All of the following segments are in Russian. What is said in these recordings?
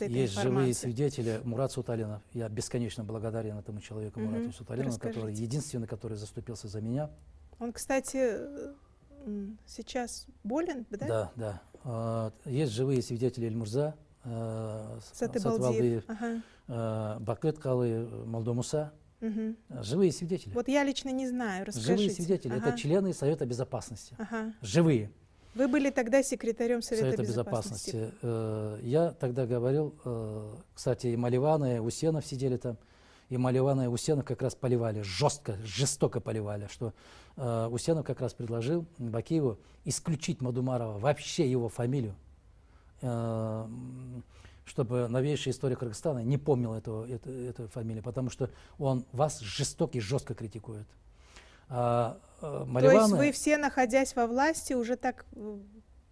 этой Есть живые информации? свидетели. Мурат Суталинов. Я бесконечно благодарен этому человеку, Мурату Суталинову, который Расскажите. единственный, который заступился за меня. Он, кстати, сейчас болен, да? Да, да. Есть живые свидетели Эльмурза, Сатыбалдиев. Сатыбалдиев, Ага. Бакыт Калы, Молдомуса. Мгм. Живые свидетели. Вот я лично не знаю, расскажите. Живые свидетели. Ага. Это члены Совета Безопасности. Ага. Живые. Вы были тогда секретарем Совета Совета Безопасности. Безопасности. Я тогда говорил, кстати, и Маливана, и Усенов сидели там. И Маливана, и Усенов как раз поливали, жестоко поливали, что Усенов как раз предложил Бакиеву исключить Мадумарова, вообще его фамилию, чтобы новейшая история Кыргызстана не помнила эту фамилию, потому что он вас жестоко и жестко критикует. То есть вы все, находясь во власти, уже так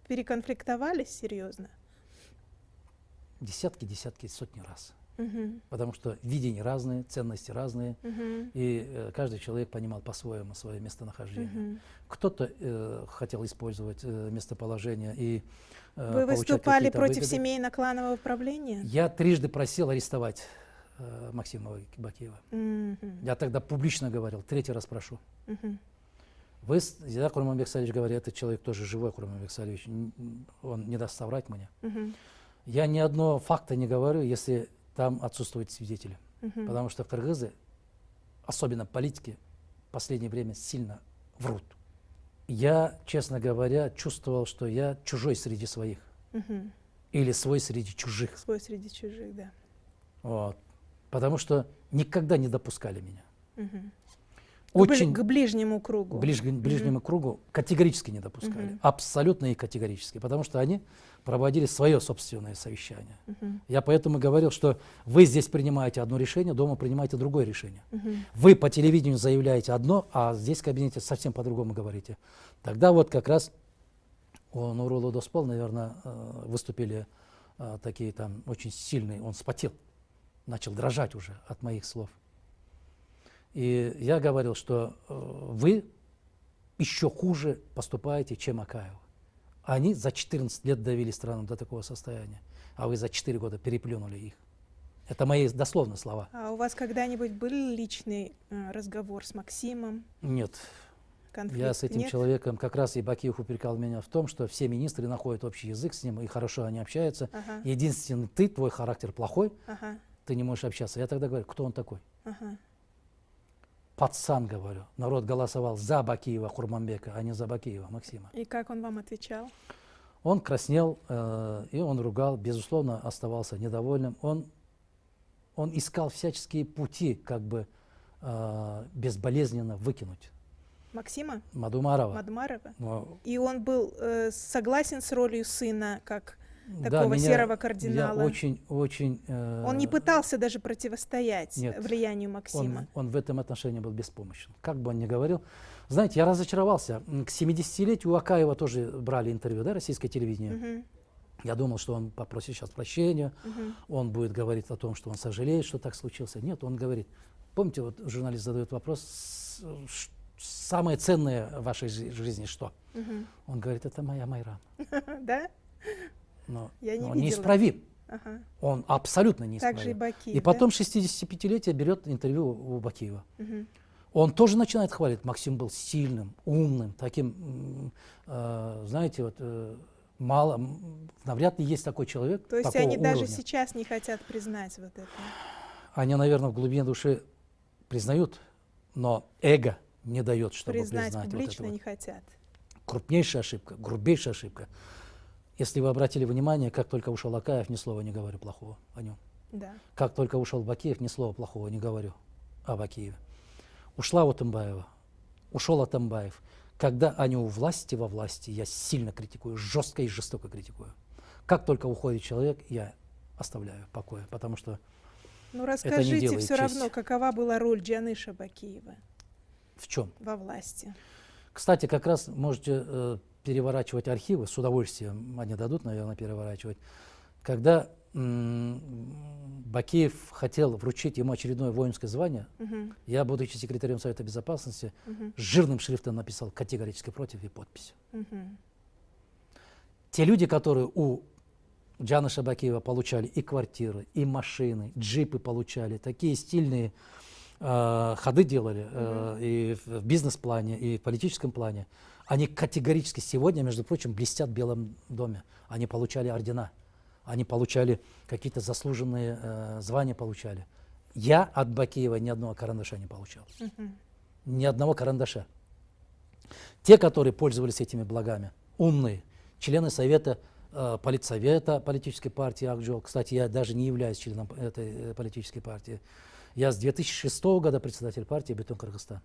переконфликтовались серьезно? Десятки, сотни раз. Мгм. Потому что видения разные, ценности разные, Мгм. и каждый человек понимал по-своему свое местонахождение. Мгм. Кто-то хотел использовать местоположение и Вы получать выступали какие-то против выгоды. семейно-кланового правления? Я трижды просил арестовать Максима Бакиева. Мгм. Я тогда публично говорил, третий раз прошу. Мгм. Я, Курманбек Салевич, говорю, этот человек тоже живой, Курманбек Салевич, он не даст соврать мне. Мгм. Я ни одного факта не говорю, если там отсутствуют свидетели. Мгм. Потому что кыргызы, особенно политики, в последнее время сильно врут. Я, честно говоря, чувствовал, что я чужой среди своих. Мгм. Или свой среди чужих. Свой среди чужих, да. Вот. Потому что никогда не допускали меня. Мгм. Очень К ближнему кругу. ближнему кругу категорически не допускали. Мгм. Абсолютно и категорически. Потому что они проводили свое собственное совещание. Мгм. Я поэтому говорил, что вы здесь принимаете одно решение, дома принимаете другое решение. Мгм. Вы по телевидению заявляете одно, а здесь в кабинете совсем по-другому говорите. Тогда вот как раз у Нурулы Доспол, наверное, выступили такие там очень сильные, он вспотел, начал дрожать уже от моих слов. И я говорил, что вы еще хуже поступаете, чем Акаев. Они за 14 лет довели страну до такого состояния, а вы за 4 года переплюнули их. Это мои дословно слова. А у вас когда-нибудь был личный разговор с Максимом? Нет. Конфликт? Я с этим Нет? человеком, как раз и Бакиев упрекал меня в том, что все министры находят общий язык с ним, и хорошо они общаются. Ага. Единственный ты, твой характер плохой, Ага. ты не можешь общаться. Я тогда говорю, кто он такой? Ага. Пацан, говорю. Народ голосовал за Бакиева Курманбека, а не за Бакиева Максима. И как он вам отвечал? Он краснел, и он ругал, безусловно, оставался недовольным. Он искал всяческие пути, как бы безболезненно выкинуть Максима Мадумарова. Мадмарова? Но, И он был согласен с ролью сына, как да, такого серого я кардинала? очень... Он не пытался даже противостоять Нет, влиянию Максима? Он в этом отношении был беспомощен. Как бы он ни говорил. Знаете, я разочаровался. К 70-летию у Акаева тоже брали интервью, да, российское телевидение. Мгм. Я думал, что он попросит сейчас прощения, Мгм. он будет говорить о том, что он сожалеет, что так случилось. Нет, он говорит, помните, вот журналист задает вопрос, самое ценное в вашей жизни что? Мгм. Он говорит, это моя Майрам. Да? Но Я не он видела. неисправим. Ага. Он абсолютно неисправим. Так же и Бакиев, И потом 65-летие берет интервью у Бакиева. да? Мгм. Он тоже начинает хвалить. Максим был сильным, умным, таким, знаете, вот мало, навряд ли есть такой человек. То есть такого они даже уровня. сейчас не хотят признать вот это? Они, наверное, в глубине души признают, но эго не дает, чтобы Признать признать вот публично это не вот. хотят. Крупнейшая ошибка, грубейшая ошибка. Если вы обратили внимание, как только ушел Акаев, ни слова не говорю плохого о нем. Да. Как только ушел Бакиев, ни слова плохого не говорю о Бакиеве. Ушла Атамбаева, ушел Атамбаев. Когда они у власти, во власти, я сильно критикую, жестко и жестоко критикую. Как только уходит человек, я оставляю в покое, потому что Ну это не расскажите делает все чести. равно, какова была роль Джаныша Бакиева В чем? во власти? Кстати, как раз можете переворачивать архивы, с удовольствием они дадут, наверное, переворачивать. Когда Бакиев хотел вручить ему очередное воинское звание, Мгм. я, будучи секретарем Совета Безопасности, Мгм. жирным шрифтом написал категорически против и подпись. Мгм. Те люди, которые у Джаныша Бакиева получали и квартиры, и машины, джипы получали, такие стильные ходы делали и в бизнес-плане, и в политическом плане. Они категорически сегодня, между прочим, блестят в Белом доме. Они получали ордена, они получали какие-то заслуженные звания получали. Я от Бакиева ни одного карандаша не получал. Ни одного карандаша. Те, которые пользовались этими благами, умные, члены совета, политсовета политической партии Акжол. Кстати, я даже не являюсь членом этой политической партии. Я с 2006 года председатель партии «Бетон Кыргызстан».